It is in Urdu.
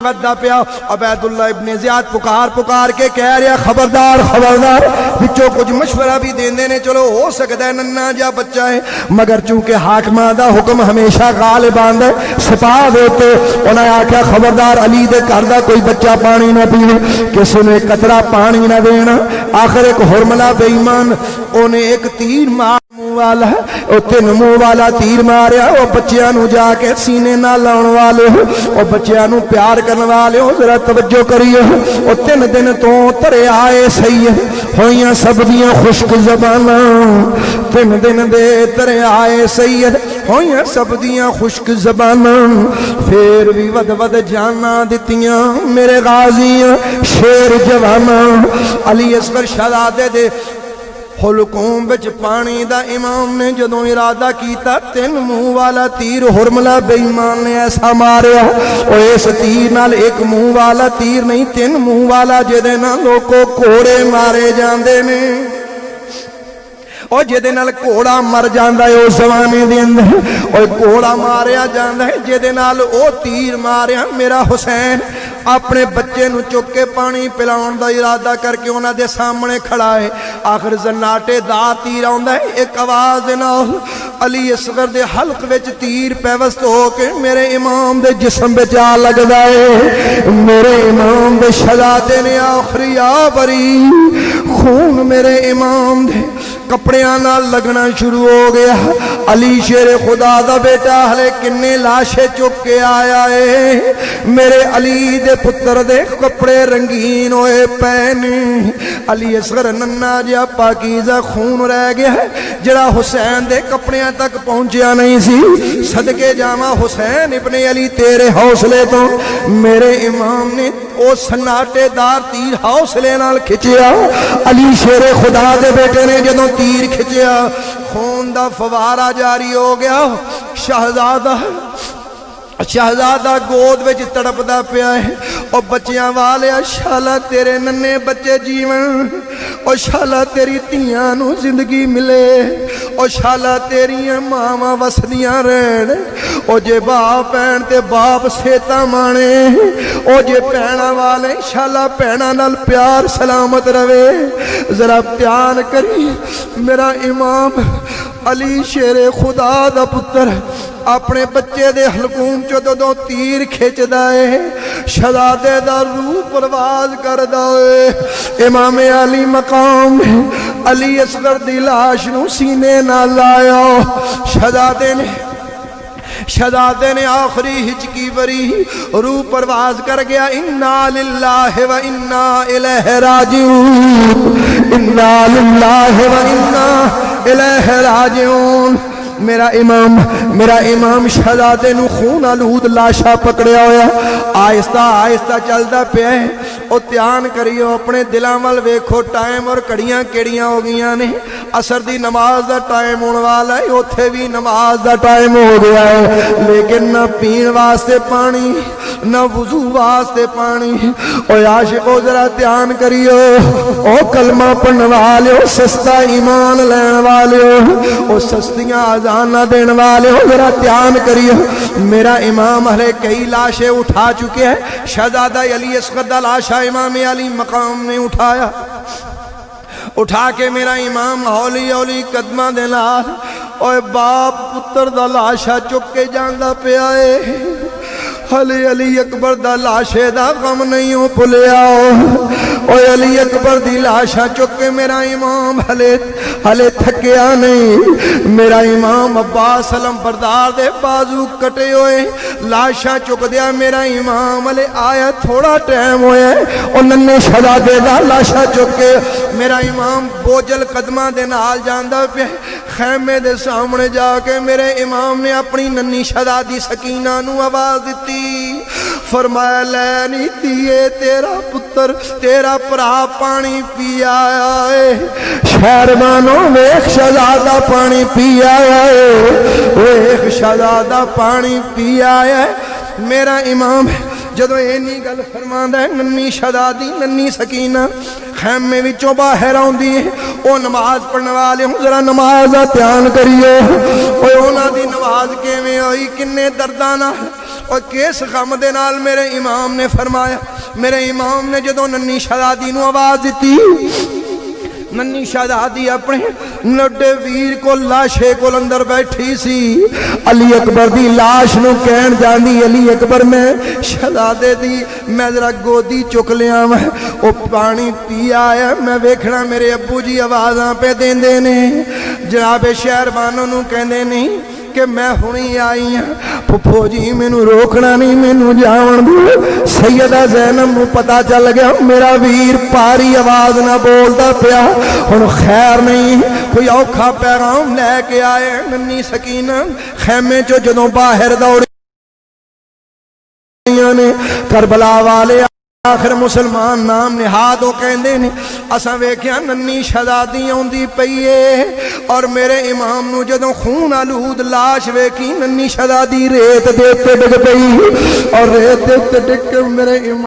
ودا پیا عبید اللہ ابن زیاد پکار کے کہہ رہا خبردار خبردار وچوں کچھ مشورہ بھی دیندے نے چلو ہو سکتا ہے ننا جا بچہ ہے مگر چونکہ حاکماں دا حکم ہمیشہ غالب آندا ہے سپاہ دے تے انہاں آکھیا خبردار علی دے گھر دا کوئی بچہ پانی نہ پیوے کسی نے قطرہ پانی نہ دینا آخر ایک ہرملا بے ایمان اونے ایک تیر مار منہ والا او تین منہ والا تیر ماریا او بچیاں نو جا کے سینے نہ لاؤن والے ہو او بچیاں نو پیار کرنے والے ہو ذرا توجہ کریے او تین دن تو ترے آئے سید ہویاں سب دیاں خشک زباناں تین دن دے ترے آئے سید ہویاں سب دیاں خشک زباناں پھر بھی ود ود جانا دتیاں میرے غازیاں شیر جواناں علی اصغر شہزادے دے حلقوم بچ پانی دا امام نے جدوں ارادہ کیتا تین منہ والا تیر ہرملا بے ایمان نے ایسا ماریا اور اس تیر نال ایک منہ والا تیر نہیں تین منہ والا جدے نال لوگوں کوڑے مارے جاندے نے اور جدے نال کوڑا مر جاندا ہے اس زمانے دے اندر اور کوڑا ماریا جاندا ہے جدے نال او تیر ماریا میرا حسین اپنے بچے نو چک کے پانی پلاؤن دا ارادہ کر کے انہاں دے سامنے کھڑا ہے آخر زناٹے دا تیر آندا ہے ایک آواز نال علی اصغر دے حلق وچ تیر پیوست ہو کے میرے امام دے جسم وچ آ لگدا ہے میرے امام دے شہزادے نے آخری بری خون میرے امام دے کپڑیاں نال لگنا شروع ہو گیا علی شیر خدا دا بیٹا ہلے کنے لاشے چک کے آیا ہے میرے علی دے پتر دے کپڑے رنگین ہوئے پہنے علی اصغر ننا جا پاکیزہ خون رہ گیا ہے جڑا حسین دے کپڑیاں تک پہنچیا نہیں سی صدقے جامع حسین ابن علی تیرے حوصلے تو میرے امام نے او سناٹے دار تیر حوصلے نال کھچیا علی شیر خدا دے بیٹے نے جدوں تیر کھچیا خون دا فوارہ جاری ہو گیا شہزادہ گود وچ تڑپدا پیا ہے او بچیاں والے شالا تیرے ننے بچے جیون او شالا تیری تیاں نو زندگی ملے او شالا تیریاں ماما وسدیاں رہن او جے باپ پین تے باپ سیتا مانے او جے پینا والے شالا پینا نال پیار سلامت روے ذرا پیان کری میرا امام علی شیر خدا دا پتر اپنے بچے دے حلقوم چو تیر کھچ دائے شہزادے دا روح پرواز کر دائے امام علی مقام علی اصغر دی لاش نو سینے نہ لایا شہزادے نے آخری ہچکی بری روح پرواز کر گیا انا للہ و انا الیہ راجعون انا للہ و انا الیہ راجعون میرا امام شہزادے نو خون آلود لاشا پکڑیا ہویا آہستہ آہستہ چلدا پیا ہے او دھیان کریو اپنے دلاں ول ویکھو ٹائم اور کڑیاں کیڑیاں ہو گئیاں نے عصر دی نماز دا ٹائم ہونے والا ہے اوتھے بھی نماز دا ٹائم ہو گیا ہے لیکن نہ پین واسطے پانی نہ وضو واسطے پانی او عاشقو ذرا دھیان کریو او کلمہ پڑھن والے سستا ایمان لین والے او سستیاں آزانہ دین والے ذرا دھیان کریو میرا امام ہلے کئی لاشیں اٹھا چکے ہیں شہزادہ علی اصغر دا لاشا امام علی مقام نے اٹھا کے میرا امام ہولی ہولی قدمہ دے نال اوے باپ پتر دا لاشا چک کے جاندا پیا اے علی اکبر دا لاشے دا غم نہیں ہو پلیا اوے علی اکبر دی لاشا چک کے میرا امام ہلے تھکیا نہیں میرا امام عباس علم بردار دے بازو کٹے ہوئے لاشا چک دیا میرا امام ہلے آیا تھوڑا ٹائم ہوئے اور ننے شہزادے دا لاشا چک کے میرا امام بوجل قدمہ دے نال جاندہ پہ خیمے دے سامنے جا کے میرے امام نے اپنی ننی شہزادی سکینہ نو آواز دیتی فرمایا لینی تیے تیرا پتر تیرا پرا پانی پی آیا ہے شہرمانوں ویخ شہزادہ پانی پی آیا ہے ویخ شہزادہ پانی پی آیا ہے میرا امام جدوں اینی گل فرماندا ہے ننی شہزادی ننی سکینہ خیمے وچوں باہر آوندی ہے او نماز پڑھن والے ذرا نماز دا دھیان کریو اوے انہاں دی نماز کیویں ہوئی کنے درداں نال اور کس غم دے نال میرے امام نے فرمایا میرے امام نے جدوں ننی شہزادی نو آواز دتی ننی شہزادی اپنے نڈے ویر کو لاشے کو اندر بیٹھی سی علی اکبر دی لاش نو کہن جاندی علی اکبر میں شہزادے دی میں ذرا گودی چک لیا میں او پانی پی آیا میں ویکھنا میرے ابو جی آوازاں پہ دیندے نے جناب شہربانوں نو کہندے نہیں کہ میں ہونی آئی ہوں پھپھو جی مینوں روکنا نہیں مینوں جاون دو سیدہ زینب نو پتہ چل گیا میرا ویر پاری آواز نہ بولدا پیا ہن خیر نہیں کوئی اوکھا پیغام لے کے آئے ننی سکینہ خیمے چوں جدوں باہر دوڑی نے کربلا والے آخر مسلمان نام نہاد ہو کہندے نے اساں ویکھیا ننی شہزادی اوندی پئی ہے اور میرے امام نو جدوں خون آلود لاش ویکھی ننی شہزادی ریت دے تے ڈگ پئی اور ریت دے تے ڈگ کے میرے امام